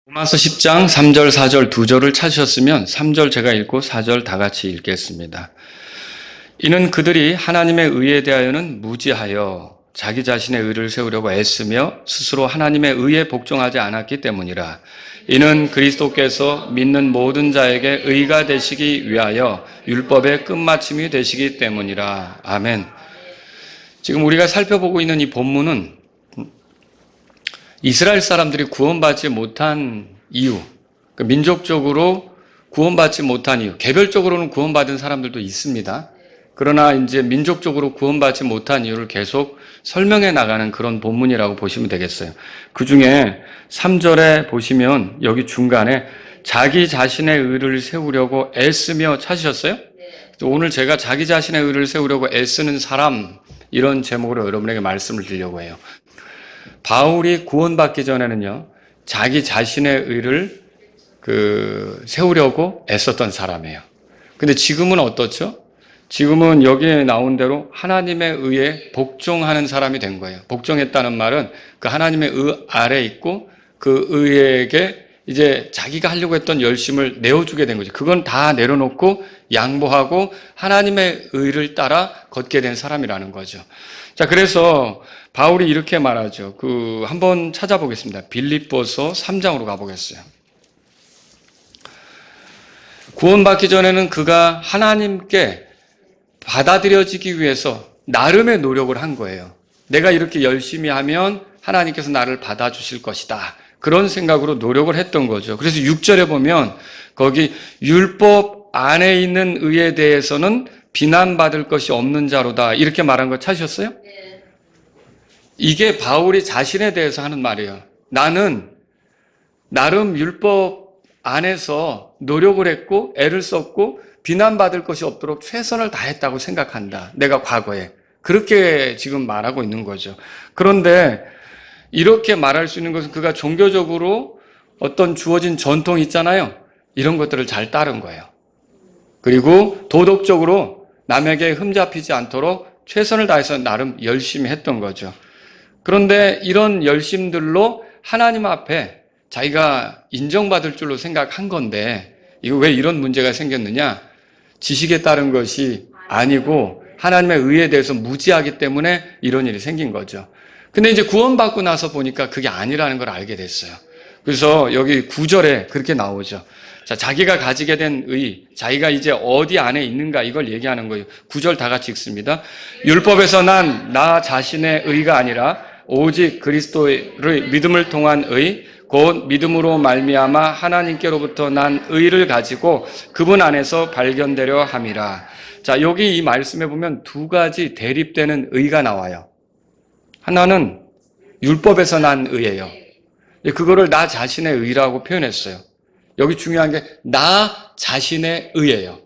로마서 10장 3절, 4절 두 절을 찾으셨으면 3절 제가 읽고 4절 다 같이 읽겠습니다. 이는 그들이 하나님의 의에 대하여는 무지하여 자기 자신의 의를 세우려고 애쓰며 스스로 하나님의 의에 복종하지 않았기 때문이라. 이는 그리스도께서 믿는 모든 자에게 의가 되시기 위하여 율법의 끝마침이 되시기 때문이라. 아멘. 지금 우리가 살펴보고 있는 이 본문은 이스라엘 사람들이 구원받지 못한 이유, 민족적으로 구원받지 못한 이유, 개별적으로는 구원받은 사람들도 있습니다. 그러나 이제 민족적으로 구원받지 못한 이유를 계속 설명해 나가는 그런 본문이라고 보시면 되겠어요. 그 중에 3절에 보시면 여기 중간에 자기 자신의 의를 세우려고 애쓰며 찾으셨어요? 오늘 제가 자기 자신의 의를 세우려고 애쓰는 사람, 이런 제목으로 여러분에게 말씀을 드리려고 해요. 바울이 구원받기 전에는요, 자기 자신의 의를 세우려고 애썼던 사람이에요. 근데 지금은 어떻죠? 지금은 여기에 나온 대로 하나님의 의에 복종하는 사람이 된 거예요. 복종했다는 말은 그 하나님의 의 아래 있고 그 의에게 이제 자기가 하려고 했던 열심을 내어주게 된 거죠. 그건 다 내려놓고 양보하고 하나님의 의를 따라 걷게 된 사람이라는 거죠. 자, 그래서 바울이 이렇게 말하죠. 한번 찾아보겠습니다. 빌립보서 3장으로 가보겠어요. 구원받기 전에는 그가 하나님께 받아들여지기 위해서 나름의 노력을 한 거예요. 내가 이렇게 열심히 하면 하나님께서 나를 받아주실 것이다. 그런 생각으로 노력을 했던 거죠. 그래서 6절에 보면 거기 율법 안에 있는 의에 대해서는 비난받을 것이 없는 자로다. 이렇게 말한 거 찾으셨어요? 이게 바울이 자신에 대해서 하는 말이에요. 나는 나름 율법 안에서 노력을 했고 애를 썼고 비난받을 것이 없도록 최선을 다했다고 생각한다. 내가 과거에. 그렇게 지금 말하고 있는 거죠. 그런데 이렇게 말할 수 있는 것은 그가 종교적으로 어떤 주어진 전통이 있잖아요. 이런 것들을 잘 따른 거예요. 그리고 도덕적으로 남에게 흠잡히지 않도록 최선을 다해서 나름 열심히 했던 거죠. 그런데 이런 열심들로 하나님 앞에 자기가 인정받을 줄로 생각한 건데 이거 왜 이런 문제가 생겼느냐? 지식에 따른 것이 아니고 하나님의 의에 대해서 무지하기 때문에 이런 일이 생긴 거죠. 근데 이제 구원받고 나서 보니까 그게 아니라는 걸 알게 됐어요. 그래서 여기 9절에 그렇게 나오죠. 자, 자기가 가지게 된 의, 자기가 이제 어디 안에 있는가 이걸 얘기하는 거예요. 9절 다 같이 읽습니다. 율법에서 난 나 자신의 의가 아니라 오직 그리스도의 믿음을 통한 의, 곧 믿음으로 말미암아 하나님께로부터 난 의를 가지고 그분 안에서 발견되려 함이라. 자, 여기 이 말씀에 보면 두 가지 대립되는 의가 나와요. 하나는 율법에서 난 의예요. 그거를 나 자신의 의라고 표현했어요. 여기 중요한 게 나 자신의 의예요.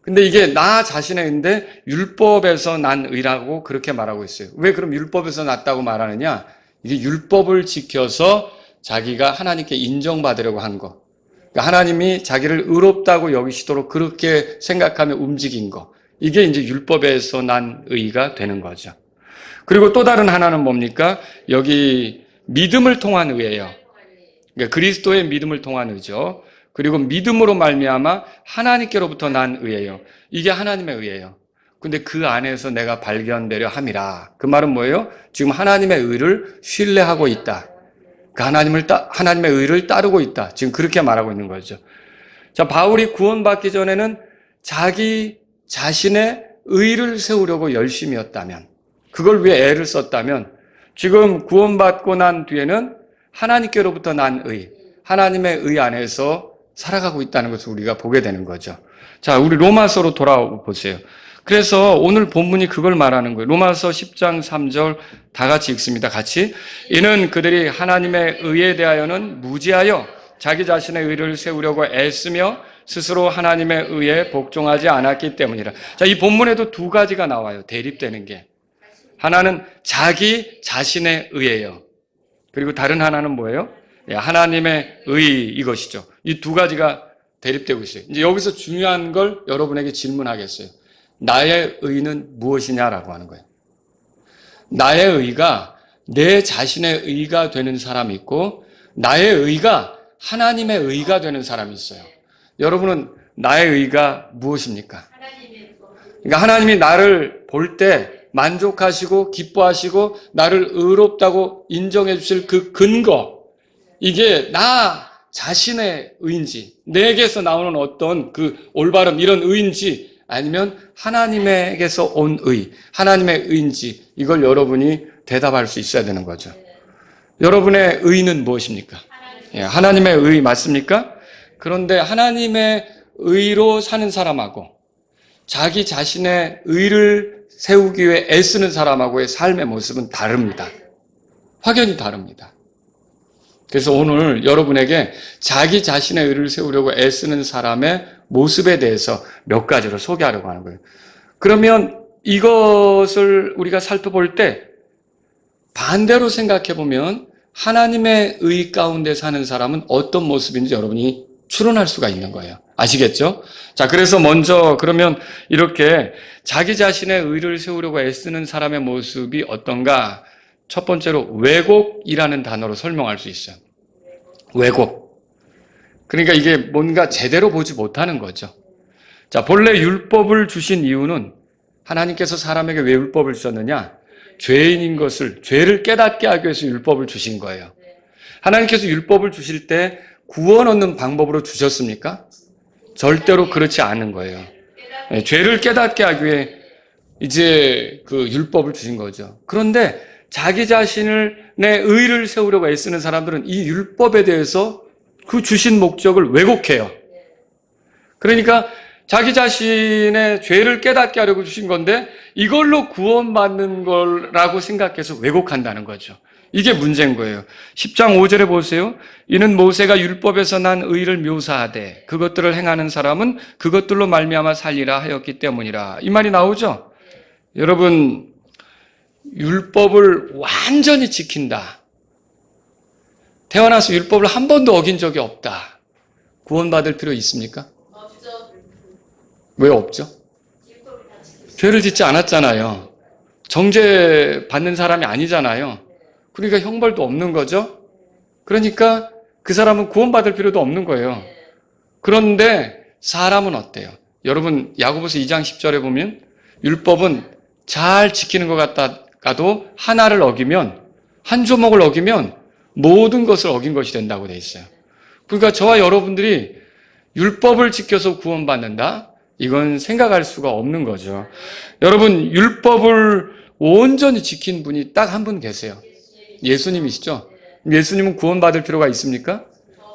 근데 이게 나 자신의 의인데 율법에서 난 의라고 그렇게 말하고 있어요. 왜 그럼 율법에서 났다고 말하느냐? 이게 율법을 지켜서 자기가 하나님께 인정받으려고 한 거. 그러니까 하나님이 자기를 의롭다고 여기시도록 그렇게 생각하며 움직인 거. 이게 이제 율법에서 난 의가 되는 거죠. 그리고 또 다른 하나는 뭡니까? 여기 믿음을 통한 의예요. 그러니까 그리스도의 믿음을 통한 의죠. 그리고 믿음으로 말미암아 하나님께로부터 난 의예요. 이게 하나님의 의예요. 근데 그 안에서 내가 발견되려 함이라. 그 말은 뭐예요? 지금 하나님의 의를 신뢰하고 있다. 그 하나님의 의를 따르고 있다. 지금 그렇게 말하고 있는 거죠. 자, 바울이 구원받기 전에는 자기 자신의 의를 세우려고 열심이었다면, 그걸 위해 애를 썼다면, 지금 구원받고 난 뒤에는 하나님께로부터 난 의, 하나님의 의 안에서 살아가고 있다는 것을 우리가 보게 되는 거죠. 자, 우리 로마서로 돌아와 보세요. 그래서 오늘 본문이 그걸 말하는 거예요. 로마서 10장 3절 다 같이 읽습니다. 같이. 이는 그들이 하나님의 의에 대하여는 무지하여 자기 자신의 의를 세우려고 애쓰며 스스로 하나님의 의에 복종하지 않았기 때문이라. 자, 이 본문에도 두 가지가 나와요. 대립되는 게. 하나는 자기 자신의 의예요. 그리고 다른 하나는 뭐예요? 하나님의 의, 이것이죠. 이 두 가지가 대립되고 있어요. 이제 여기서 중요한 걸 여러분에게 질문하겠어요. 나의 의는 무엇이냐라고 하는 거예요. 나의 의가 내 자신의 의가 되는 사람이 있고 나의 의가 하나님의 의가 되는 사람이 있어요. 여러분은 나의 의가 무엇입니까? 그러니까 하나님이 나를 볼 때 만족하시고 기뻐하시고 나를 의롭다고 인정해 주실 그 근거, 이게 나 자신의 의인지, 내게서 나오는 어떤 그 올바름 이런 의인지, 아니면 하나님에게서 온 의, 하나님의 의인지, 이걸 여러분이 대답할 수 있어야 되는 거죠. 여러분의 의는 무엇입니까? 하나님의 의 맞습니까? 그런데 하나님의 의로 사는 사람하고 자기 자신의 의를 세우기 위해 애쓰는 사람하고의 삶의 모습은 다릅니다. 확연히 다릅니다. 그래서 오늘 여러분에게 자기 자신의 의를 세우려고 애쓰는 사람의 모습에 대해서 몇 가지를 소개하려고 하는 거예요. 그러면 이것을 우리가 살펴볼 때 반대로 생각해 보면 하나님의 의 가운데 사는 사람은 어떤 모습인지 여러분이 추론할 수가 있는 거예요. 아시겠죠? 자, 그래서 먼저 그러면 이렇게 자기 자신의 의를 세우려고 애쓰는 사람의 모습이 어떤가? 첫 번째로 왜곡이라는 단어로 설명할 수 있어요. 왜곡. 그러니까 이게 뭔가 제대로 보지 못하는 거죠. 자, 본래 율법을 주신 이유는 하나님께서 사람에게 왜 율법을 주셨느냐? 죄인인 것을, 죄를 깨닫게 하기 위해서 율법을 주신 거예요. 하나님께서 율법을 주실 때 구원 얻는 방법으로 주셨습니까? 절대로 그렇지 않은 거예요. 죄를 깨닫게 하기 위해 이제 그 율법을 주신 거죠. 그런데 자기 자신의 의를 세우려고 애쓰는 사람들은 이 율법에 대해서 그 주신 목적을 왜곡해요. 그러니까 자기 자신의 죄를 깨닫게 하려고 주신 건데 이걸로 구원받는 거라고 생각해서 왜곡한다는 거죠. 이게 문제인 거예요. 10장 5절에 보세요. 이는 모세가 율법에서 난 의를 묘사하되 그것들을 행하는 사람은 그것들로 말미암아 살리라 하였기 때문이라. 이 말이 나오죠. 여러분, 율법을 완전히 지킨다. 태어나서 율법을 한 번도 어긴 적이 없다. 구원받을 필요 있습니까? 없죠. 왜 없죠? 죄를 짓지 않았잖아요. 정죄 받는 사람이 아니잖아요. 그러니까 형벌도 없는 거죠. 그러니까 그 사람은 구원받을 필요도 없는 거예요. 그런데 사람은 어때요? 여러분 야고보서 2장 10절에 보면 율법은 잘 지키는 것 같다가도 하나를 어기면, 한 조목을 어기면 모든 것을 어긴 것이 된다고 돼 있어요. 그러니까 저와 여러분들이 율법을 지켜서 구원받는다? 이건 생각할 수가 없는 거죠. 여러분 율법을 온전히 지킨 분이 딱 한 분 계세요. 예수님이시죠? 예수님은 구원받을 필요가 있습니까?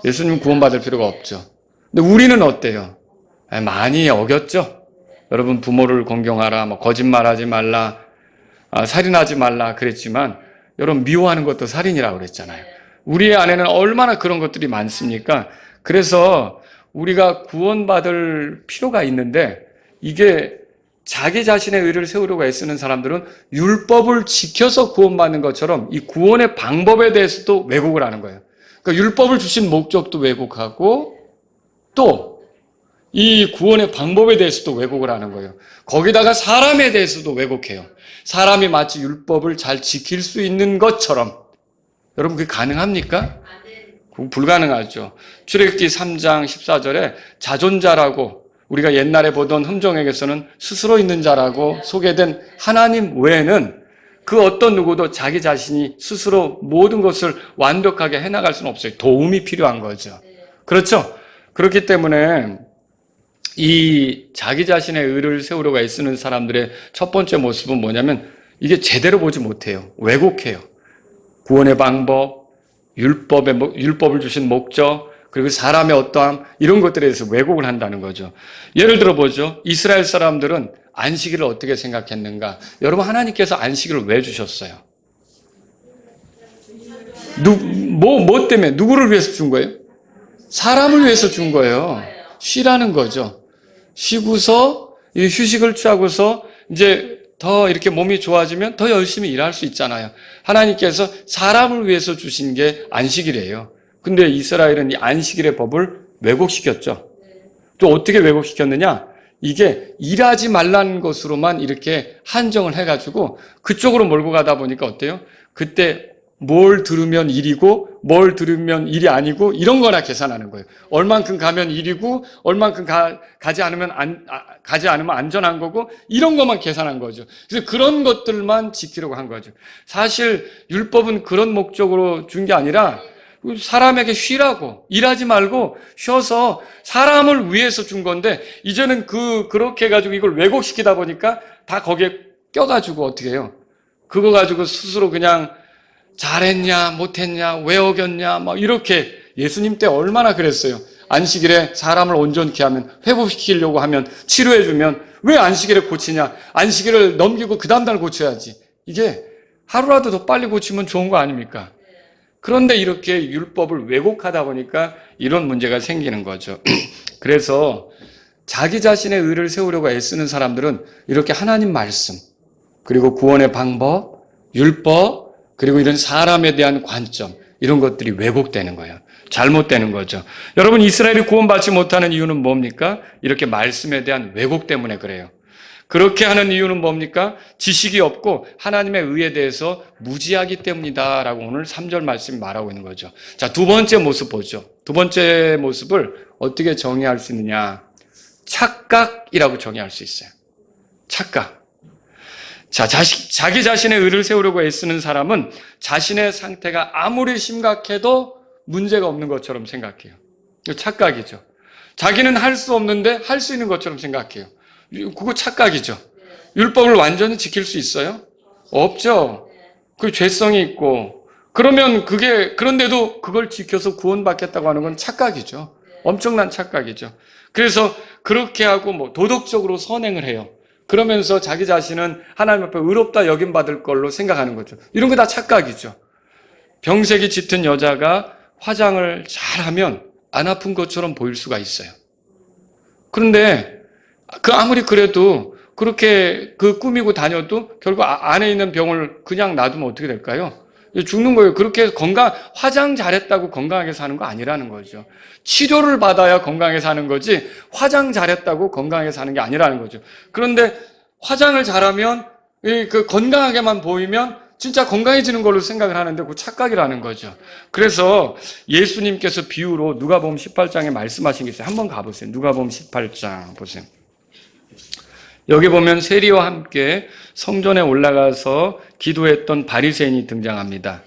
예수님은 구원받을 필요가 없죠. 근데 우리는 어때요? 많이 어겼죠? 여러분 부모를 공경하라, 거짓말하지 말라, 살인하지 말라 그랬지만 여러분 미워하는 것도 살인이라고 그랬잖아요. 우리 안에는 얼마나 그런 것들이 많습니까? 그래서 우리가 구원받을 필요가 있는데 이게 자기 자신의 의를 세우려고 애쓰는 사람들은 율법을 지켜서 구원받는 것처럼 이 구원의 방법에 대해서도 왜곡을 하는 거예요. 그러니까 율법을 주신 목적도 왜곡하고 또 이 구원의 방법에 대해서도 왜곡을 하는 거예요. 거기다가 사람에 대해서도 왜곡해요. 사람이 마치 율법을 잘 지킬 수 있는 것처럼. 여러분 그게 가능합니까? 불가능하죠. 출애굽기 3장 14절에 자존자라고 우리가 옛날에 보던 흠정에게서는 스스로 있는 자라고 소개된 하나님 외에는 그 어떤 누구도 자기 자신이 스스로 모든 것을 완벽하게 해나갈 수는 없어요. 도움이 필요한 거죠. 그렇죠? 그렇기 때문에 이 자기 자신의 의를 세우려고 애쓰는 사람들의 첫 번째 모습은 뭐냐면 이게 제대로 보지 못해요. 왜곡해요. 구원의 방법, 율법을 주신 목적, 그리고 사람의 어떠함 이런 것들에 대해서 왜곡을 한다는 거죠. 예를 들어 보죠. 이스라엘 사람들은 안식일을 어떻게 생각했는가? 여러분 하나님께서 안식일을 왜 주셨어요? 뭐 때문에? 누구를 위해서 준 거예요? 사람을 위해서 준 거예요. 쉬라는 거죠. 쉬고서 휴식을 취하고서 이제 더 이렇게 몸이 좋아지면 더 열심히 일할 수 있잖아요. 하나님께서 사람을 위해서 주신 게 안식일이에요. 근데 이스라엘은 이 안식일의 법을 왜곡시켰죠. 또 어떻게 왜곡시켰느냐? 이게 일하지 말라는 것으로만 이렇게 한정을 해가지고 그쪽으로 몰고 가다 보니까 어때요? 그때 뭘 들으면 일이고 뭘 들으면 일이 아니고 이런 거나 계산하는 거예요. 얼만큼 가면 일이고 얼만큼 가지 않으면 가지 않으면 안전한 거고 이런 것만 계산한 거죠. 그래서 그런 것들만 지키려고 한 거죠. 사실 율법은 그런 목적으로 준 게 아니라 사람에게 쉬라고, 일하지 말고 쉬어서 사람을 위해서 준 건데, 이제는 그렇게 해가지고 이걸 왜곡시키다 보니까 다 거기에 껴가지고 어떻게 해요? 그거 가지고 스스로 그냥 잘했냐, 못했냐, 왜 어겼냐, 막 이렇게. 예수님 때 얼마나 그랬어요. 안식일에 사람을 온전케 하면, 회복시키려고 하면, 치료해주면, 왜 안식일에 고치냐? 안식일을 넘기고 그 다음날 고쳐야지. 이게 하루라도 더 빨리 고치면 좋은 거 아닙니까? 그런데 이렇게 율법을 왜곡하다 보니까 이런 문제가 생기는 거죠. 그래서 자기 자신의 의를 세우려고 애쓰는 사람들은 이렇게 하나님 말씀, 그리고 구원의 방법, 율법, 그리고 이런 사람에 대한 관점, 이런 것들이 왜곡되는 거예요. 잘못되는 거죠. 여러분, 이스라엘이 구원받지 못하는 이유는 뭡니까? 이렇게 말씀에 대한 왜곡 때문에 그래요. 그렇게 하는 이유는 뭡니까? 지식이 없고 하나님의 의에 대해서 무지하기 때문이다 라고 오늘 3절 말씀이 말하고 있는 거죠. 자, 두 번째 모습 보죠. 두 번째 모습을 어떻게 정의할 수 있느냐? 착각이라고 정의할 수 있어요. 착각. 자, 자기 자신의 의를 세우려고 애쓰는 사람은 자신의 상태가 아무리 심각해도 문제가 없는 것처럼 생각해요. 이거 착각이죠. 자기는 할 수 없는데 할 수 있는 것처럼 생각해요. 그거 착각이죠. 율법을 완전히 지킬 수 있어요? 없죠. 그 죄성이 있고. 그런데도 그걸 지켜서 구원받겠다고 하는 건 착각이죠. 엄청난 착각이죠. 그래서 그렇게 하고 도덕적으로 선행을 해요. 그러면서 자기 자신은 하나님 앞에 의롭다 여김받을 걸로 생각하는 거죠. 이런 거 다 착각이죠. 병색이 짙은 여자가 화장을 잘하면 안 아픈 것처럼 보일 수가 있어요. 그런데 아무리 그래도 그렇게 꾸미고 다녀도 결국 안에 있는 병을 그냥 놔두면 어떻게 될까요? 죽는 거예요. 그렇게 화장 잘했다고 건강하게 사는 거 아니라는 거죠. 치료를 받아야 건강하게 사는 거지 화장 잘했다고 건강하게 사는 게 아니라는 거죠. 그런데 화장을 잘하면 건강하게만 보이면 진짜 건강해지는 걸로 생각을 하는데 그 착각이라는 거죠. 그래서 예수님께서 비유로 누가복음 18장에 말씀하신 게 있어요. 한번 가보세요. 누가복음 18장 보세요. 여기 보면 세리와 함께 성전에 올라가서 기도했던 바리새인이 등장합니다.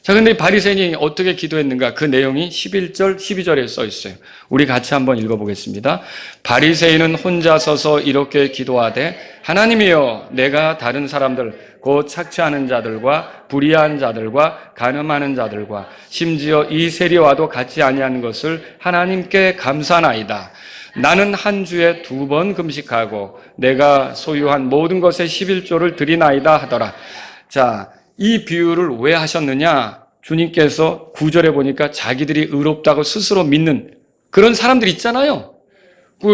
자, 근데 바리새인이 어떻게 기도했는가? 그 내용이 11절, 12절에 써 있어요. 우리 같이 한번 읽어보겠습니다. 바리새인은 혼자 서서 이렇게 기도하되 하나님이여, 내가 다른 사람들 곧 착취하는 자들과 불의한 자들과 간음하는 자들과 심지어 이 세리와도 같이 아니하는 것을 하나님께 감사나이다. 나는 한 주에 2번 금식하고 내가 소유한 모든 것의 11조를 드리나이다 하더라. 자, 이 비유를 왜 하셨느냐? 주님께서 9절에 보니까 자기들이 의롭다고 스스로 믿는 그런 사람들 있잖아요.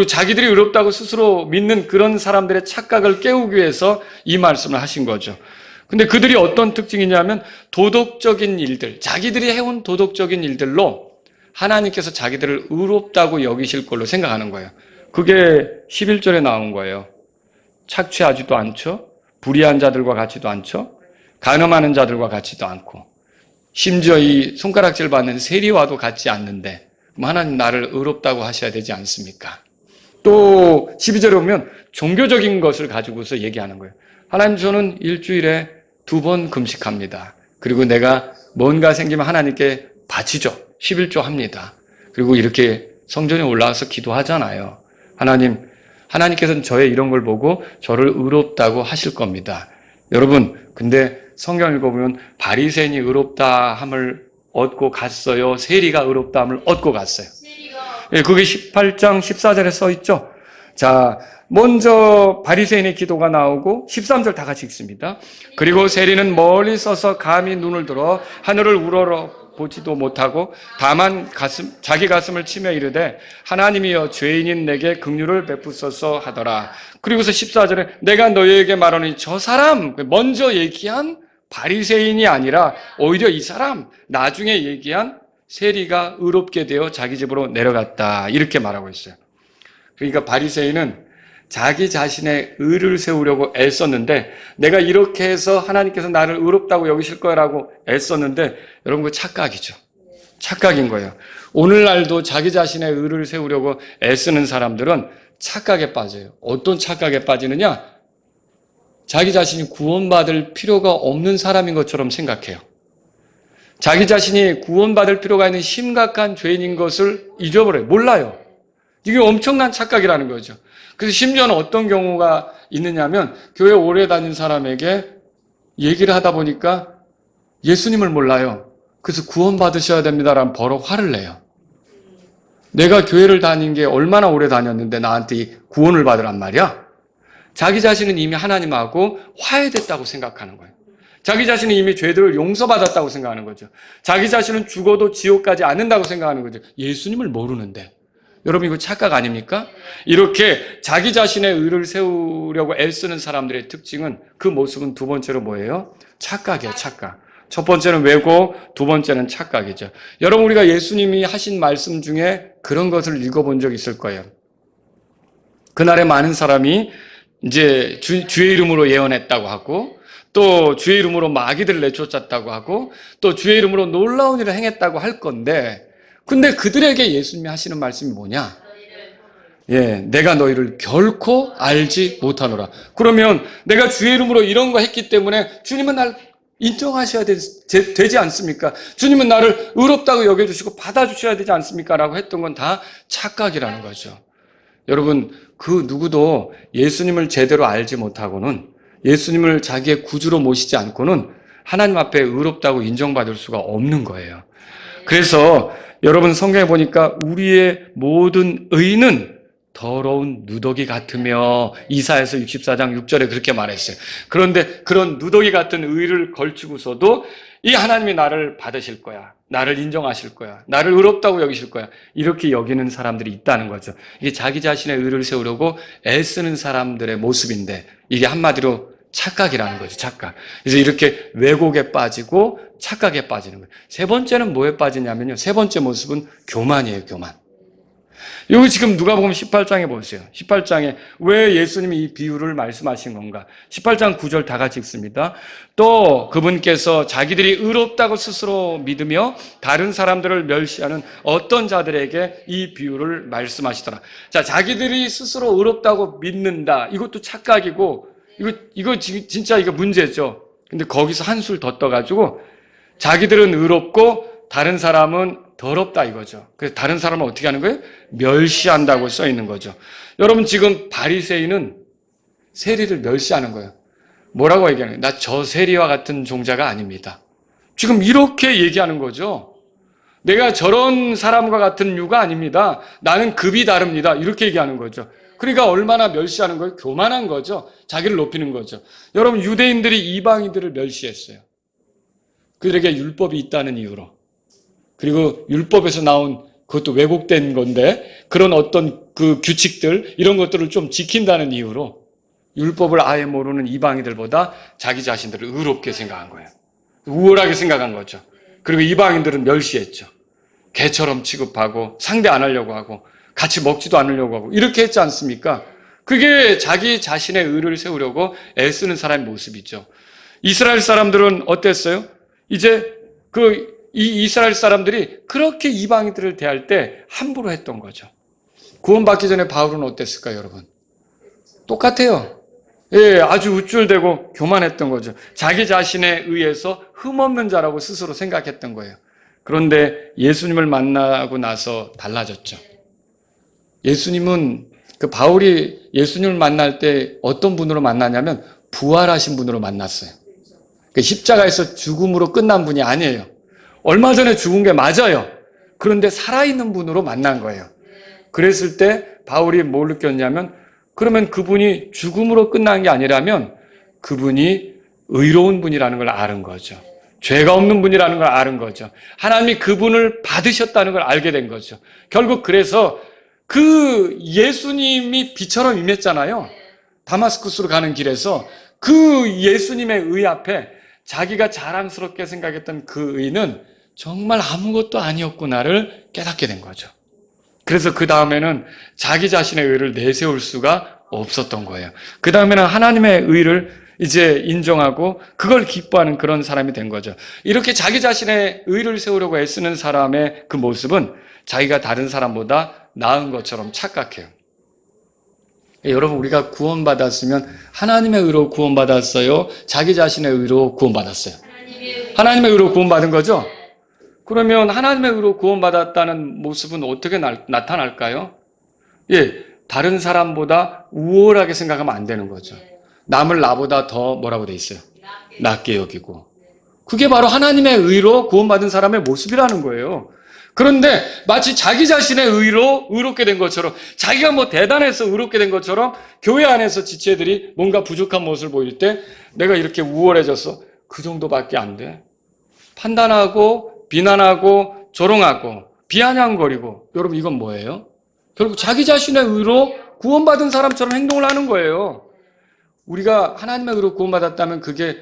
자기들이 의롭다고 스스로 믿는 그런 사람들의 착각을 깨우기 위해서 이 말씀을 하신 거죠. 근데 그들이 어떤 특징이냐면 도덕적인 일들, 자기들이 해온 도덕적인 일들로 하나님께서 자기들을 의롭다고 여기실 걸로 생각하는 거예요. 그게 11절에 나온 거예요. 착취하지도 않죠. 불의한 자들과 같지도 않죠. 간음하는 자들과 같지도 않고. 심지어 이 손가락질 받는 세리와도 같지 않는데 하나님 나를 의롭다고 하셔야 되지 않습니까? 또 12절에 보면 종교적인 것을 가지고서 얘기하는 거예요. 하나님, 저는 일주일에 2번 금식합니다. 그리고 내가 뭔가 생기면 하나님께 바치죠. 11조 합니다. 그리고 이렇게 성전에 올라와서 기도하잖아요. 하나님께서는 저의 이런 걸 보고 저를 의롭다고 하실 겁니다. 여러분, 근데 성경 읽어보면 바리새인이 의롭다함을 얻고 갔어요? 세리가 의롭다함을 얻고 갔어요? 예, 그게 18장 14절에 써 있죠. 자, 먼저 바리새인의 기도가 나오고 13절 다 같이 읽습니다. 그리고 세리는 멀리 서서 감히 눈을 들어 하늘을 우러러 보지도 못하고 다만 자기 가슴을 치며 이르되 하나님이여, 죄인인 내게 긍휼을 베푸소서 하더라. 그리고서 14절에 내가 너희에게 말하노니, 저 사람, 먼저 얘기한 바리새인이 아니라 오히려 이 사람, 나중에 얘기한 세리가 의롭게 되어 자기 집으로 내려갔다, 이렇게 말하고 있어요. 그러니까 바리새인은 자기 자신의 의를 세우려고 애썼는데, 내가 이렇게 해서 하나님께서 나를 의롭다고 여기실 거라고 애썼는데, 여러분 그 착각이죠. 착각인 거예요. 오늘날도 자기 자신의 의를 세우려고 애쓰는 사람들은 착각에 빠져요. 어떤 착각에 빠지느냐? 자기 자신이 구원받을 필요가 없는 사람인 것처럼 생각해요. 자기 자신이 구원받을 필요가 있는 심각한 죄인인 것을 잊어버려요. 몰라요. 이게 엄청난 착각이라는 거죠. 그래서 심지어는 어떤 경우가 있느냐면, 교회 오래 다닌 사람에게 얘기를 하다 보니까 예수님을 몰라요. 그래서 구원받으셔야 됩니다라는 버럭 화를 내요. 내가 교회를 다닌 게 얼마나 오래 다녔는데 나한테 구원을 받으란 말이야? 자기 자신은 이미 하나님하고 화해됐다고 생각하는 거예요. 자기 자신은 이미 죄들을 용서받았다고 생각하는 거죠. 자기 자신은 죽어도 지옥 가지 않는다고 생각하는 거죠. 예수님을 모르는데. 여러분 이거 착각 아닙니까? 이렇게 자기 자신의 의를 세우려고 애쓰는 사람들의 특징은, 그 모습은 두 번째로 뭐예요? 착각이에요. 착각. 첫 번째는 왜곡, 두 번째는 착각이죠. 여러분 우리가 예수님이 하신 말씀 중에 그런 것을 읽어본 적 있을 거예요. 그날에 많은 사람이 이제 주의 이름으로 예언했다고 하고, 또 주의 이름으로 마귀들을 내쫓았다고 하고, 또 주의 이름으로 놀라운 일을 행했다고 할 건데, 근데 그들에게 예수님이 하시는 말씀이 뭐냐? 내가 너희를 결코 알지 못하노라. 그러면 내가 주의 이름으로 이런 거 했기 때문에 주님은 날 인정하셔야 되지 않습니까? 주님은 나를 의롭다고 여겨주시고 받아주셔야 되지 않습니까? 라고 했던 건 다 착각이라는 거죠. 여러분, 그 누구도 예수님을 제대로 알지 못하고는, 예수님을 자기의 구주로 모시지 않고는 하나님 앞에 의롭다고 인정받을 수가 없는 거예요. 그래서 여러분 성경에 보니까 우리의 모든 의는 더러운 누더기 같으며, 이사야서 64장 6절에 그렇게 말했어요. 그런데 그런 누더기 같은 의를 걸치고서도 이 하나님이 나를 받으실 거야, 나를 인정하실 거야, 나를 의롭다고 여기실 거야, 이렇게 여기는 사람들이 있다는 거죠. 이게 자기 자신의 의를 세우려고 애쓰는 사람들의 모습인데, 이게 한마디로 착각이라는 거죠. 착각. 그래서 이렇게 왜곡에 빠지고 착각에 빠지는 거예요. 세 번째는 뭐에 빠지냐면요, 세 번째 모습은 교만이에요. 교만. 여기 지금 누가복음 18장에 보세요. 18장에 왜 예수님이 이 비유를 말씀하신 건가? 18장 9절 다 같이 읽습니다. 또 그분께서 자기들이 의롭다고 스스로 믿으며 다른 사람들을 멸시하는 어떤 자들에게 이 비유를 말씀하시더라. 자, 자기들이 스스로 의롭다고 믿는다. 이것도 착각이고, 이거 진짜 이거 문제죠. 근데 거기서 한술 더 떠가지고 자기들은 의롭고 다른 사람은 더럽다 이거죠. 그래서 다른 사람은 어떻게 하는 거예요? 멸시한다고 써 있는 거죠. 여러분 지금 바리새인은 세리를 멸시하는 거예요. 뭐라고 얘기하는 거예요? 나 저 세리와 같은 종자가 아닙니다. 지금 이렇게 얘기하는 거죠. 내가 저런 사람과 같은 유가 아닙니다. 나는 급이 다릅니다. 이렇게 얘기하는 거죠. 그러니까 얼마나 멸시하는 거예요? 교만한 거죠. 자기를 높이는 거죠. 여러분 유대인들이 이방인들을 멸시했어요. 그들에게 율법이 있다는 이유로. 그리고 율법에서 나온, 그것도 왜곡된 건데, 그런 어떤 그 규칙들, 이런 것들을 좀 지킨다는 이유로 율법을 아예 모르는 이방인들보다 자기 자신들을 의롭게 생각한 거예요. 우월하게 생각한 거죠. 그리고 이방인들은 멸시했죠. 개처럼 취급하고 상대 안 하려고 하고 같이 먹지도 않으려고 하고 이렇게 했지 않습니까? 그게 자기 자신의 의를 세우려고 애쓰는 사람의 모습이죠. 이스라엘 사람들은 어땠어요? 이제 이 이스라엘 사람들이 그렇게 이방인들을 대할 때 함부로 했던 거죠. 구원받기 전에 바울은 어땠을까요, 여러분? 똑같아요. 아주 우쭐대고 교만했던 거죠. 자기 자신에 의해서 흠없는 자라고 스스로 생각했던 거예요. 그런데 예수님을 만나고 나서 달라졌죠. 예수님은, 바울이 예수님을 만날 때 어떤 분으로 만나냐면 부활하신 분으로 만났어요. 십자가에서 죽음으로 끝난 분이 아니에요. 얼마 전에 죽은 게 맞아요. 그런데 살아있는 분으로 만난 거예요. 그랬을 때 바울이 뭘 느꼈냐면, 그러면 그분이 죽음으로 끝난 게 아니라면 그분이 의로운 분이라는 걸 아는 거죠. 죄가 없는 분이라는 걸 아는 거죠. 하나님이 그분을 받으셨다는 걸 알게 된 거죠. 결국 그래서 그 예수님이 비처럼 임했잖아요. 다마스쿠스로 가는 길에서 그 예수님의 의 앞에 자기가 자랑스럽게 생각했던 그 의는 정말 아무것도 아니었구나를 깨닫게 된 거죠. 그래서 그 다음에는 자기 자신의 의를 내세울 수가 없었던 거예요. 그 다음에는 하나님의 의를 이제 인정하고 그걸 기뻐하는 그런 사람이 된 거죠. 이렇게 자기 자신의 의를 세우려고 애쓰는 사람의 그 모습은 자기가 다른 사람보다 나은 것처럼 착각해요. 여러분, 우리가 구원받았으면 하나님의 의로 구원받았어요? 자기 자신의 의로 구원받았어요? 하나님의 의로 구원받은 거죠? 그러면 하나님의 의로 구원받았다는 모습은 어떻게 나타날까요? 예, 다른 사람보다 우월하게 생각하면 안 되는 거죠. 남을 나보다 더 뭐라고 돼 있어요? 낮게 여기고. 그게 바로 하나님의 의로 구원받은 사람의 모습이라는 거예요. 그런데 마치 자기 자신의 의로 의롭게 된 것처럼, 자기가 뭐 대단해서 의롭게 된 것처럼 교회 안에서 지체들이 뭔가 부족한 모습을 보일 때 내가 이렇게 우월해졌어. 그 정도밖에 안 돼. 판단하고 비난하고 조롱하고 비아냥거리고, 여러분 이건 뭐예요? 결국 자기 자신의 의로 구원받은 사람처럼 행동을 하는 거예요. 우리가 하나님의 의로 구원받았다면 그게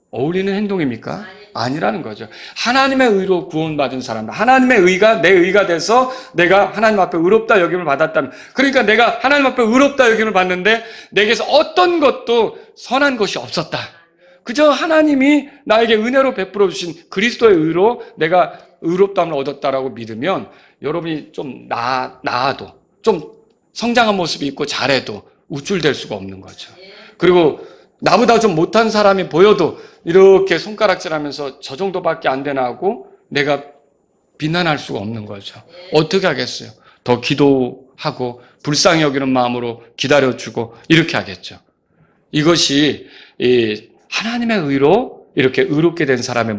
어울리는 행동입니까? 아니라는 거죠. 하나님의 의로 구원받은 사람, 하나님의 의가 내 의가 돼서 내가 하나님 앞에 의롭다 여김을 받았다면, 그러니까 내가 하나님 앞에 의롭다 여김을 받는데 내게서 어떤 것도 선한 것이 없었다. 그저 하나님이 나에게 은혜로 베풀어 주신 그리스도의 의로 내가 의롭다함을 얻었다라고 믿으면, 여러분이 좀 나아도, 좀 성장한 모습이 있고 잘해도 우쭐댈 수가 없는 거죠. 그리고 나보다 좀 못한 사람이 보여도 이렇게 손가락질하면서 저 정도밖에 안 되나 하고 내가 비난할 수가 없는 거죠. 어떻게 하겠어요? 더 기도하고 불쌍히 여기는 마음으로 기다려주고 이렇게 하겠죠. 이것이 하나님의 의로 이렇게 의롭게 된 사람의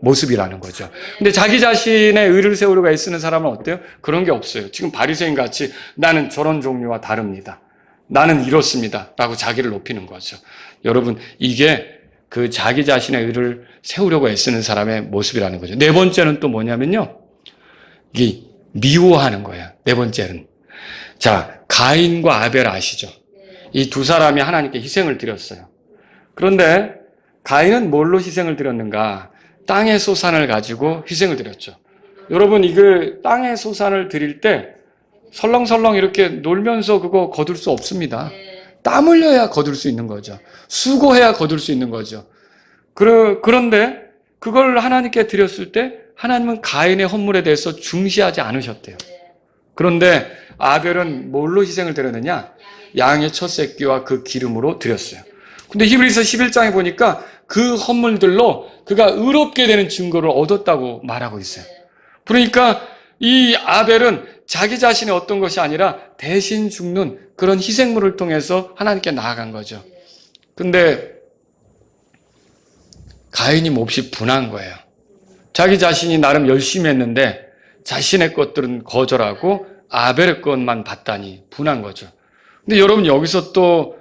모습이라는 거죠. 근데 자기 자신의 의를 세우려고 애쓰는 사람은 어때요? 그런 게 없어요. 지금 바리새인 같이 나는 저런 종류와 다릅니다. 나는 이렇습니다. 라고 자기를 높이는 거죠. 여러분, 이게 그 자기 자신의 의를 세우려고 애쓰는 사람의 모습이라는 거죠. 네 번째는 또 뭐냐면요, 이게 미워하는 거예요. 네 번째는. 자, 가인과 아벨 아시죠? 이 두 사람이 하나님께 희생을 드렸어요. 그런데 가인은 뭘로 희생을 드렸는가? 땅의 소산을 가지고 희생을 드렸죠. 여러분, 이걸 땅의 소산을 드릴 때 설렁설렁 이렇게 놀면서 그거 거둘 수 없습니다. 땀 흘려야 거둘 수 있는 거죠. 수고해야 거둘 수 있는 거죠. 그런데 그걸 하나님께 드렸을 때 하나님은 가인의 헌물에 대해서 중시하지 않으셨대요. 그런데 아벨은 뭘로 희생을 드렸느냐? 양의 첫 새끼와 그 기름으로 드렸어요. 근데 히브리서 11장에 보니까 그 헌물들로 그가 의롭게 되는 증거를 얻었다고 말하고 있어요. 그러니까 이 아벨은 자기 자신의 어떤 것이 아니라 대신 죽는 그런 희생물을 통해서 하나님께 나아간 거죠. 근데 가인이 몹시 분한 거예요. 자기 자신이 나름 열심히 했는데 자신의 것들은 거절하고 아벨의 것만 받다니 분한 거죠. 근데 여러분, 여기서 또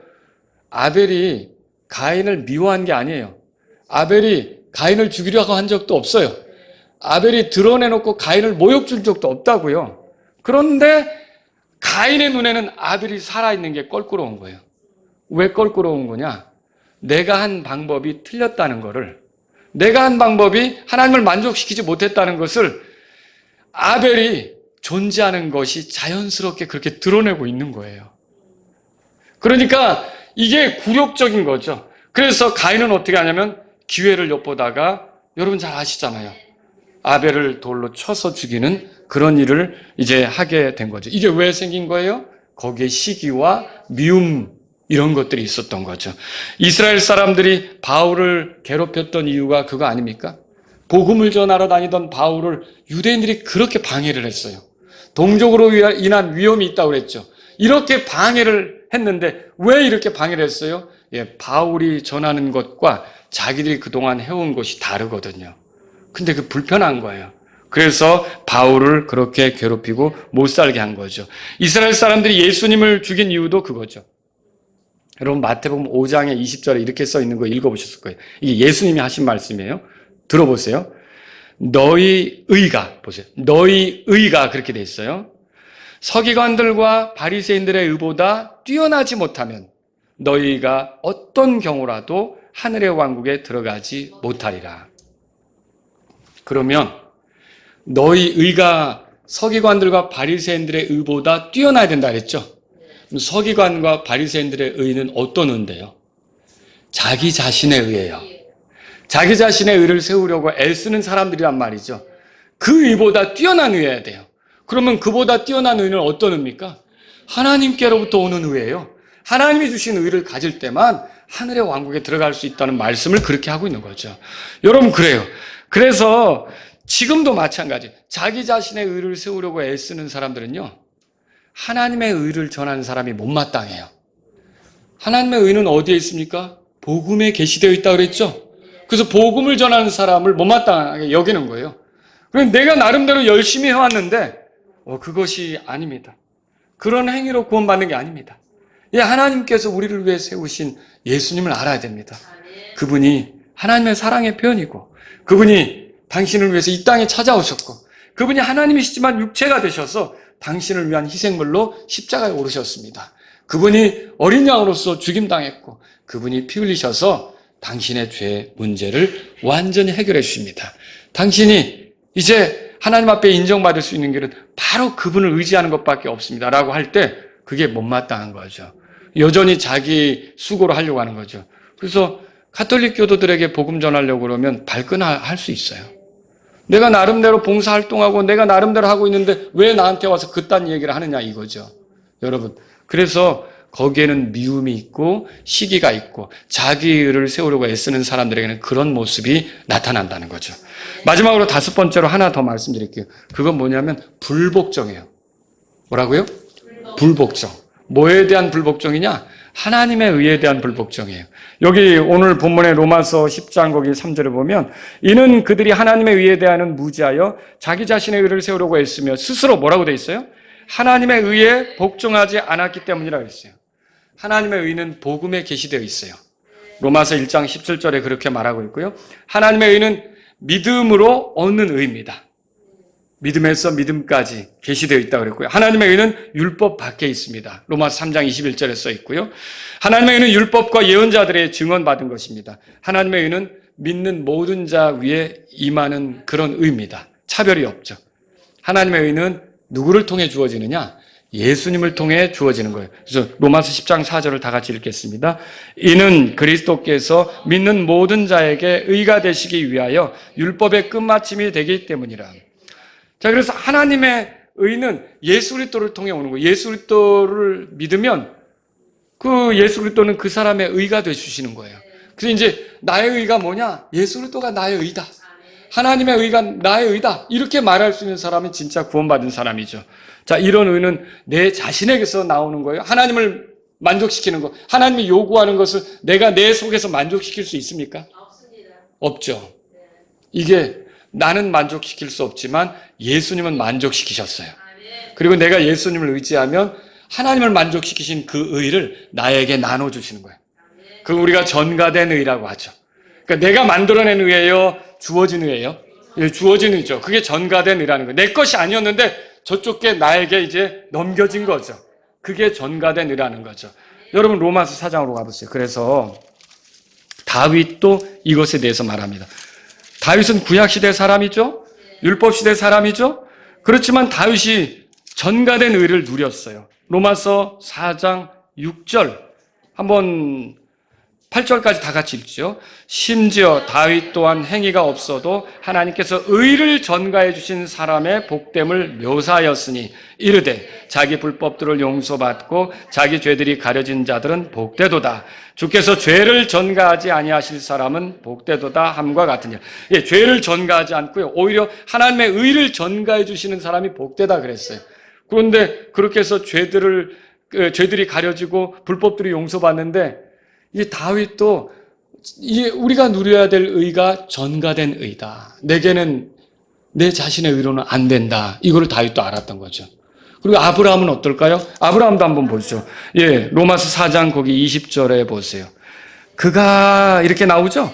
아벨이 가인을 미워한 게 아니에요. 아벨이 가인을 죽이려고 한 적도 없어요. 아벨이 드러내놓고 가인을 모욕 줄 적도 없다고요. 그런데 가인의 눈에는 아벨이 살아있는 게 껄끄러운 거예요. 왜 껄끄러운 거냐? 내가 한 방법이 틀렸다는 거를, 내가 한 방법이 하나님을 만족시키지 못했다는 것을 아벨이 존재하는 것이 자연스럽게 그렇게 드러내고 있는 거예요. 그러니까 이게 굴욕적인 거죠. 그래서 가인은 어떻게 하냐면 기회를 엿보다가, 여러분 잘 아시잖아요. 아벨을 돌로 쳐서 죽이는 그런 일을 이제 하게 된 거죠. 이게 왜 생긴 거예요? 거기에 시기와 미움, 이런 것들이 있었던 거죠. 이스라엘 사람들이 바울을 괴롭혔던 이유가 그거 아닙니까? 복음을 전하러 다니던 바울을 유대인들이 그렇게 방해를 했어요. 동족으로 인한 위험이 있다고 그랬죠. 이렇게 방해를 했는데 왜 이렇게 방해를 했어요? 바울이 전하는 것과 자기들이 그동안 해온 것이 다르거든요. 근데 그 불편한 거예요. 그래서 바울을 그렇게 괴롭히고 못 살게 한 거죠. 이스라엘 사람들이 예수님을 죽인 이유도 그거죠. 여러분, 마태복음 5장에 20절에 이렇게 써 있는 거 읽어보셨을 거예요. 이게 예수님이 하신 말씀이에요. 들어보세요. 너희 의가, 보세요. 너희 의가 그렇게 돼 있어요. 서기관들과 바리새인들의 의보다 뛰어나지 못하면 너희가 어떤 경우라도 하늘의 왕국에 들어가지 못하리라. 그러면 너희 의가 서기관들과 바리새인들의 의보다 뛰어나야 된다 그랬죠. 그럼 서기관과 바리새인들의 의는 어떤 의인데요? 자기 자신의 의예요. 자기 자신의 의를 세우려고 애쓰는 사람들이란 말이죠. 그 의보다 뛰어난 의여야 돼요. 그러면 그보다 뛰어난 의는 어떤 의입니까? 하나님께로부터 오는 의예요. 하나님이 주신 의를 가질 때만 하늘의 왕국에 들어갈 수 있다는 말씀을 그렇게 하고 있는 거죠. 여러분 그래요. 그래서 지금도 마찬가지. 자기 자신의 의를 세우려고 애쓰는 사람들은요, 하나님의 의를 전하는 사람이 못마땅해요. 하나님의 의는 어디에 있습니까? 복음에 계시되어 있다고 그랬죠? 그래서 복음을 전하는 사람을 못마땅하게 여기는 거예요. 그럼 내가 나름대로 열심히 해왔는데 그것이 아닙니다. 그런 행위로 구원받는 게 아닙니다. 하나님께서 우리를 위해 세우신 예수님을 알아야 됩니다. 그분이 하나님의 사랑의 표현이고, 그분이 당신을 위해서 이 땅에 찾아오셨고, 그분이 하나님이시지만 육체가 되셔서 당신을 위한 희생물로 십자가에 오르셨습니다. 그분이 어린 양으로서 죽임당했고, 그분이 피 흘리셔서 당신의 죄 문제를 완전히 해결해 주십니다. 당신이 이제 하나님 앞에 인정받을 수 있는 길은 바로 그분을 의지하는 것밖에 없습니다. 라고 할 때 그게 못마땅한 거죠. 여전히 자기 수고로 하려고 하는 거죠. 그래서 가톨릭 교도들에게 복음 전하려고 그러면 발끈할 수 있어요. 내가 나름대로 봉사활동하고 내가 나름대로 하고 있는데 왜 나한테 와서 그딴 얘기를 하느냐 이거죠. 여러분, 그래서 거기에는 미움이 있고 시기가 있고 자기를 세우려고 애쓰는 사람들에게는 그런 모습이 나타난다는 거죠. 마지막으로 5번째로 하나 더 말씀드릴게요. 그건 뭐냐면 불복종이에요. 뭐라고요? 불복종. 뭐에 대한 불복종이냐? 하나님의 의에 대한 불복종이에요. 여기 오늘 본문의 로마서 10장 거기 3절을 보면, 이는 그들이 하나님의 의에 대하여는 무지하여 자기 자신의 의를 세우려고 애쓰며 스스로 뭐라고 돼 있어요? 하나님의 의에 복종하지 않았기 때문이라고 했어요. 하나님의 의는 복음에 계시되어 있어요. 로마서 1장 17절에 그렇게 말하고 있고요. 하나님의 의는 믿음으로 얻는 의입니다. 믿음에서 믿음까지 계시되어 있다고 그랬고요. 하나님의 의는 율법 밖에 있습니다. 로마서 3장 21절에 써 있고요. 하나님의 의는 율법과 예언자들의 증언받은 것입니다. 하나님의 의는 믿는 모든 자 위에 임하는 그런 의입니다. 차별이 없죠. 하나님의 의는 누구를 통해 주어지느냐? 예수님을 통해 주어지는 거예요. 그래서 로마서 10장 4절을 다 같이 읽겠습니다. 이는 그리스도께서 믿는 모든 자에게 의가 되시기 위하여 율법의 끝마침이 되기 때문이라. 자, 그래서 하나님의 의는 예수 그리스도를 통해 오는 거예요. 예수 그리스도를 믿으면 그 예수 그리스도는 그 사람의 의가 돼 주시는 거예요. 그래서 이제 나의 의가 뭐냐? 예수 그리스도가 나의 의다. 하나님의 의가 나의 의다. 이렇게 말할 수 있는 사람이 진짜 구원받은 사람이죠. 자, 이런 의는 내 자신에게서 나오는 거예요. 하나님을 만족시키는 것. 하나님이 요구하는 것을 내가 내 속에서 만족시킬 수 있습니까? 없습니다. 없죠. 이게 나는 만족시킬 수 없지만 예수님은 만족시키셨어요. 그리고 내가 예수님을 의지하면 하나님을 만족시키신 그 의를 나에게 나눠주시는 거예요. 그 우리가 전가된 의라고 하죠. 그러니까 내가 만들어낸 의예요? 주어진 의예요? 예, 주어진 의죠. 그게 전가된 의라는 거예요. 내 것이 아니었는데 저쪽 게 나에게 이제 넘겨진 거죠. 그게 전가된 의라는 거죠. 여러분 로마서 4장으로 가보세요. 그래서 다윗도 이것에 대해서 말합니다. 다윗은 구약시대 사람이죠. 율법시대 사람이죠. 그렇지만 다윗이 전가된 의를 누렸어요. 로마서 4장 6절 한번 8절까지 다 같이 읽죠. 심지어 다윗 또한 행위가 없어도 하나님께서 의를 전가해 주신 사람의 복됨을 묘사하였으니 이르되 자기 불법들을 용서받고 자기 죄들이 가려진 자들은 복되도다. 주께서 죄를 전가하지 아니하실 사람은 복되도다 함과 같으니라. 예, 죄를 전가하지 않고요. 오히려 하나님의 의를 전가해 주시는 사람이 복되다 그랬어요. 그런데 그렇게 해서 죄들이 가려지고 불법들이 용서받는데 이 다윗도 우리가 누려야 될 의가 전가된 의다. 내게는 내 자신의 의로는 안 된다. 이거를 다윗도 알았던 거죠. 그리고 아브라함은 어떨까요? 아브라함도 한번 보죠. 예, 로마서 4장 거기 20절에 보세요. 그가 이렇게 나오죠?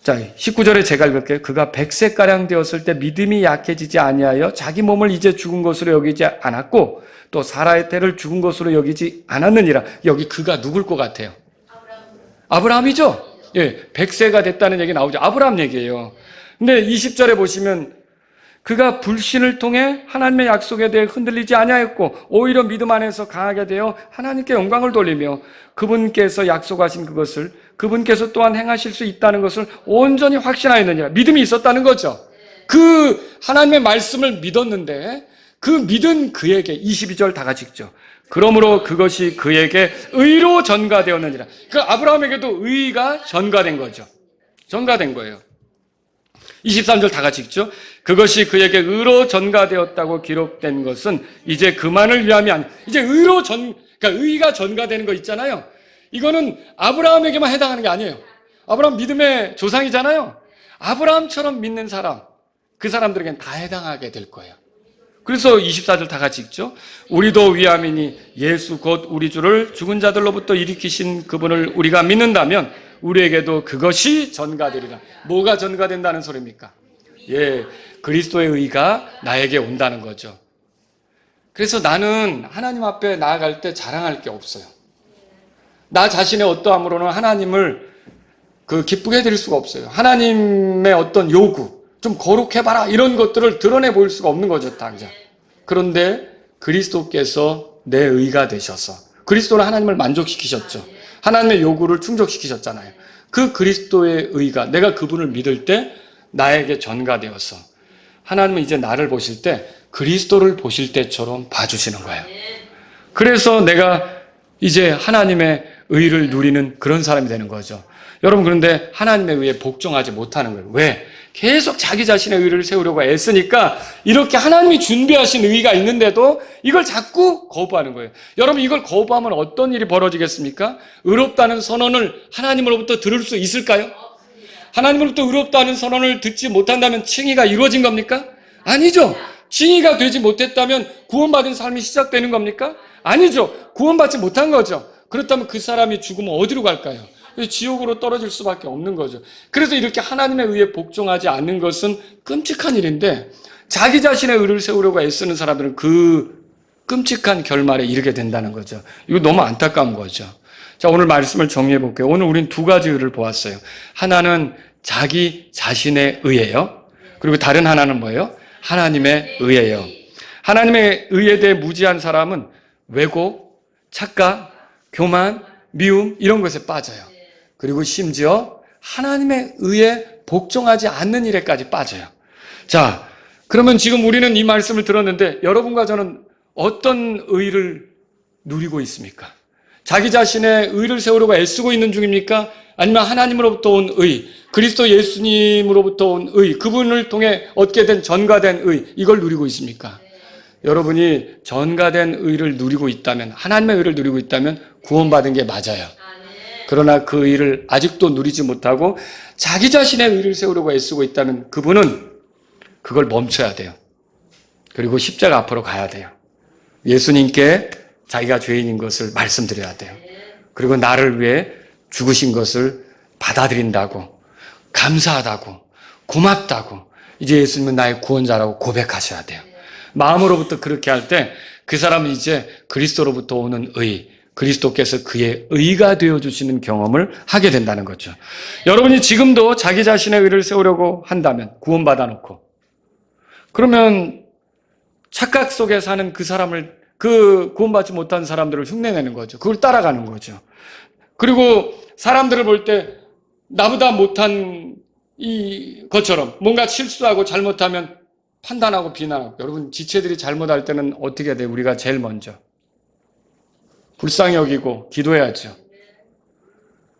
자, 19절에 제가 읽을게요. 그가 100세가량 되었을 때 믿음이 약해지지 아니하여 자기 몸을 이제 죽은 것으로 여기지 않았고 또 사라의 때를 죽은 것으로 여기지 않았느니라. 여기 그가 누굴 것 같아요? 아브라함이죠? 예, 100세가 됐다는 얘기 나오죠. 아브라함 얘기예요. 근데 20절에 보시면 그가 불신을 통해 하나님의 약속에 대해 흔들리지 아니하였고 오히려 믿음 안에서 강하게 되어 하나님께 영광을 돌리며 그분께서 약속하신 그것을 그분께서 또한 행하실 수 있다는 것을 온전히 확신하였느니라. 믿음이 있었다는 거죠. 그 하나님의 말씀을 믿었는데 그 믿은 그에게 22절 다 같이 읽죠. 그러므로 그것이 그에게 의로 전가되었느니라. 그 아브라함에게도 의가 전가된 거죠. 전가된 거예요. 23절 다 같이 읽죠. 그것이 그에게 의로 전가되었다고 기록된 것은 이제 그만을 위함이 아니, 이제 그러니까 의가 전가되는 거 있잖아요. 이거는 아브라함에게만 해당하는 게 아니에요. 아브라함 믿음의 조상이잖아요. 아브라함처럼 믿는 사람, 그 사람들에게는 다 해당하게 될 거예요. 그래서 24절 다 같이 읽죠. 우리도 위함이니 예수 곧 우리 주를 죽은 자들로부터 일으키신 그분을 우리가 믿는다면 우리에게도 그것이 전가되리라. 뭐가 전가된다는 소리입니까? 예, 그리스도의 의가 나에게 온다는 거죠. 그래서 나는 하나님 앞에 나아갈 때 자랑할 게 없어요. 나 자신의 어떠함으로는 하나님을 기쁘게 해드릴 수가 없어요. 하나님의 어떤 요구, 좀 거룩해봐라 이런 것들을 드러내 보일 수가 없는 거죠, 당장. 그런데 그리스도께서 내 의가 되셔서 그리스도는 하나님을 만족시키셨죠. 하나님의 요구를 충족시키셨잖아요. 그 그리스도의 의가 내가 그분을 믿을 때 나에게 전가되어서 하나님은 이제 나를 보실 때 그리스도를 보실 때처럼 봐주시는 거예요. 그래서 내가 이제 하나님의 의를 누리는 그런 사람이 되는 거죠. 여러분, 그런데 하나님의 의에 복종하지 못하는 거예요. 왜? 계속 자기 자신의 의를 세우려고 애쓰니까 이렇게 하나님이 준비하신 의가 있는데도 이걸 자꾸 거부하는 거예요. 여러분, 이걸 거부하면 어떤 일이 벌어지겠습니까? 의롭다는 선언을 하나님으로부터 들을 수 있을까요? 하나님으로부터 의롭다는 선언을 듣지 못한다면 칭의가 이루어진 겁니까? 아니죠. 칭의가 되지 못했다면 구원받은 삶이 시작되는 겁니까? 아니죠. 구원받지 못한 거죠. 그렇다면 그 사람이 죽으면 어디로 갈까요? 지옥으로 떨어질 수밖에 없는 거죠. 그래서 이렇게 하나님의 의에 복종하지 않는 것은 끔찍한 일인데 자기 자신의 의를 세우려고 애쓰는 사람들은 그 끔찍한 결말에 이르게 된다는 거죠. 이거 너무 안타까운 거죠. 자, 오늘 말씀을 정리해 볼게요. 오늘 우린 두 가지 의를 보았어요. 하나는 자기 자신의 의예요. 그리고 다른 하나는 뭐예요? 하나님의 의예요. 하나님의 의에 대해 무지한 사람은 왜곡, 착각, 교만, 미움 이런 것에 빠져요. 그리고 심지어 하나님의 의에 복종하지 않는 일에까지 빠져요. 자, 그러면 지금 우리는 이 말씀을 들었는데 여러분과 저는 어떤 의를 누리고 있습니까? 자기 자신의 의를 세우려고 애쓰고 있는 중입니까? 아니면 하나님으로부터 온 의, 그리스도 예수님으로부터 온 의, 그분을 통해 얻게 된 전가된 의, 이걸 누리고 있습니까? 여러분이 전가된 의를 누리고 있다면, 하나님의 의를 누리고 있다면 구원받은 게 맞아요. 그러나 그 의를 아직도 누리지 못하고 자기 자신의 의를 세우려고 애쓰고 있다면 그분은 그걸 멈춰야 돼요. 그리고 십자가 앞으로 가야 돼요. 예수님께 자기가 죄인인 것을 말씀드려야 돼요. 그리고 나를 위해 죽으신 것을 받아들인다고, 감사하다고, 고맙다고, 이제 예수님은 나의 구원자라고 고백하셔야 돼요. 마음으로부터 그렇게 할 때 그 사람은 이제 그리스도로부터 오는 의, 그리스도께서 그의 의가 되어주시는 경험을 하게 된다는 거죠. 여러분이 지금도 자기 자신의 의를 세우려고 한다면 구원받아 놓고 그러면 착각 속에 사는 그 사람을, 그 구원받지 못한 사람들을 흉내내는 거죠. 그걸 따라가는 거죠. 그리고 사람들을 볼 때 나보다 못한 이 것처럼 뭔가 실수하고 잘못하면 판단하고 비난하고. 여러분, 지체들이 잘못할 때는 어떻게 해야 돼요? 우리가 제일 먼저 불쌍히 여기고 기도해야죠.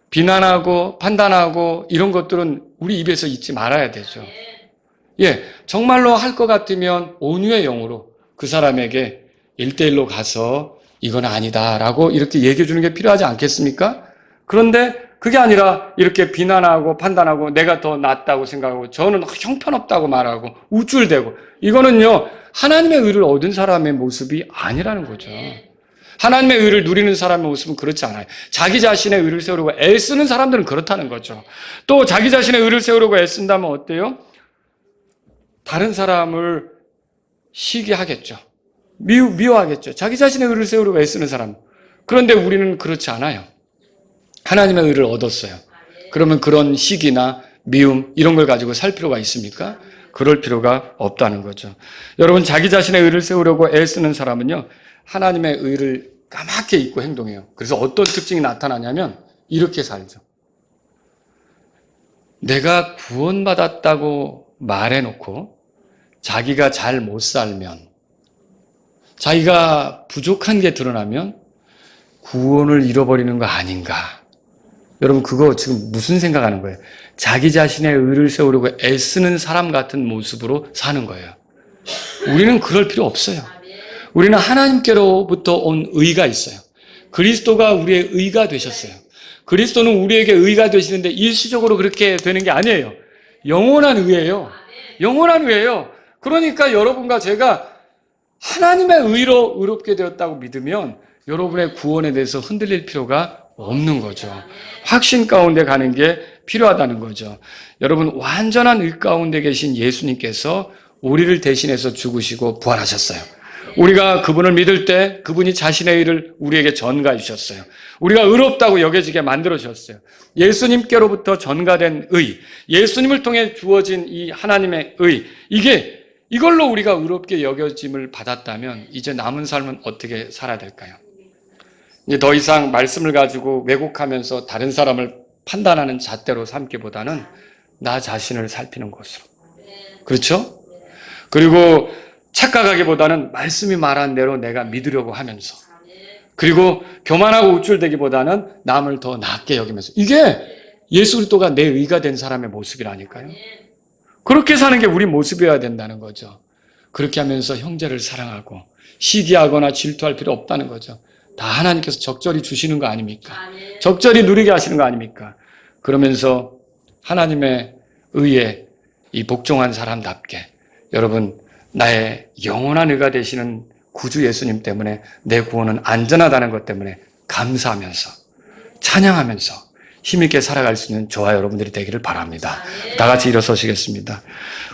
비난하고 판단하고 이런 것들은 우리 입에서 잊지 말아야 되죠. 예, 정말로 할 것 같으면 온유의 영으로 그 사람에게 1대1로 가서 이건 아니다라고 이렇게 얘기해 주는 게 필요하지 않겠습니까? 그런데 그게 아니라 이렇게 비난하고 판단하고 내가 더 낫다고 생각하고 저는 형편없다고 말하고 우쭐대고, 이거는요 하나님의 의를 얻은 사람의 모습이 아니라는 거죠. 하나님의 의를 누리는 사람의 모습은 그렇지 않아요. 자기 자신의 의를 세우려고 애쓰는 사람들은 그렇다는 거죠. 또 자기 자신의 의를 세우려고 애쓴다면 어때요? 다른 사람을 시기 하겠죠. 미워하겠죠. 자기 자신의 의를 세우려고 애쓰는 사람. 그런데 우리는 그렇지 않아요. 하나님의 의를 얻었어요. 그러면 그런 시기나 미움 이런 걸 가지고 살 필요가 있습니까? 그럴 필요가 없다는 거죠. 여러분, 자기 자신의 의를 세우려고 애쓰는 사람은요, 하나님의 의를 까맣게 잊고 행동해요. 그래서 어떤 특징이 나타나냐면 이렇게 살죠. 내가 구원받았다고 말해놓고 자기가 잘 못 살면, 자기가 부족한 게 드러나면 구원을 잃어버리는 거 아닌가. 여러분, 그거 지금 무슨 생각하는 거예요? 자기 자신의 의를 세우려고 애쓰는 사람 같은 모습으로 사는 거예요. 우리는 그럴 필요 없어요. 우리는 하나님께로부터 온 의가 있어요. 그리스도가 우리의 의가 되셨어요. 그리스도는 우리에게 의가 되시는데 일시적으로 그렇게 되는 게 아니에요. 영원한 의예요. 영원한 의예요. 그러니까 여러분과 제가 하나님의 의로 의롭게 되었다고 믿으면 여러분의 구원에 대해서 흔들릴 필요가 없는 거죠. 확신 가운데 가는 게 필요하다는 거죠. 여러분, 완전한 의 가운데 계신 예수님께서 우리를 대신해서 죽으시고 부활하셨어요. 우리가 그분을 믿을 때 그분이 자신의 의를 우리에게 전가해 주셨어요. 우리가 의롭다고 여겨지게 만들어 주셨어요. 예수님께로부터 전가된 의, 예수님을 통해 주어진 이 하나님의 의, 이걸로 우리가 의롭게 여겨짐을 받았다면 이제 남은 삶은 어떻게 살아야 될까요? 이제 더 이상 말씀을 가지고 왜곡하면서 다른 사람을 판단하는 잣대로 삼기보다는 나 자신을 살피는 것으로. 그렇죠? 그리고 착각하기보다는 말씀이 말한 대로 내가 믿으려고 하면서, 그리고 교만하고 우쭐대기보다는 남을 더 낮게 여기면서, 이게 예수 그리스도가 내 의가 된 사람의 모습이라니까요. 그렇게 사는 게 우리 모습이어야 된다는 거죠. 그렇게 하면서 형제를 사랑하고 시기하거나 질투할 필요 없다는 거죠. 다 하나님께서 적절히 주시는 거 아닙니까? 적절히 누리게 하시는 거 아닙니까? 그러면서 하나님의 의에 이 복종한 사람답게, 여러분, 나의 영원한 의가 되시는 구주 예수님 때문에 내 구원은 안전하다는 것 때문에 감사하면서 찬양하면서 힘있게 살아갈 수 있는 저와 여러분들이 되기를 바랍니다. 다 같이 일어서시겠습니다.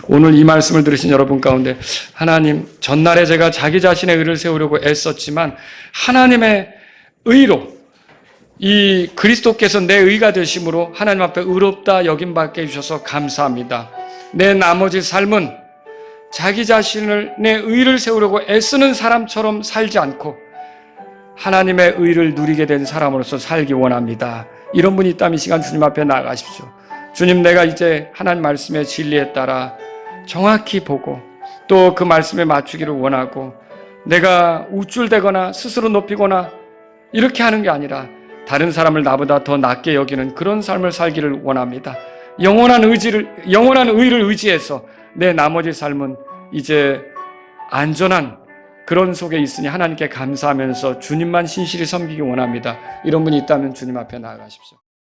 오늘 이 말씀을 들으신 여러분 가운데, 하나님, 전날에 제가 자기 자신의 의를 세우려고 애썼지만 하나님의 의로, 이 그리스도께서 내 의가 되심으로 하나님 앞에 의롭다 여김받게 해주셔서 감사합니다. 내 나머지 삶은 자기 자신을, 내 의를 세우려고 애쓰는 사람처럼 살지 않고 하나님의 의를 누리게 된 사람으로서 살기 원합니다. 이런 분이 있다면 이 시간 주님 앞에 나아가십시오. 주님, 내가 이제 하나님 말씀의 진리에 따라 정확히 보고 또 그 말씀에 맞추기를 원하고, 내가 우쭐대거나 스스로 높이거나 이렇게 하는 게 아니라 다른 사람을 나보다 더 낮게 여기는 그런 삶을 살기를 원합니다. 영원한 의를 의지해서 내 나머지 삶은 이제 안전한 그런 속에 있으니 하나님께 감사하면서 주님만 신실히 섬기기 원합니다. 이런 분이 있다면 주님 앞에 나아가십시오.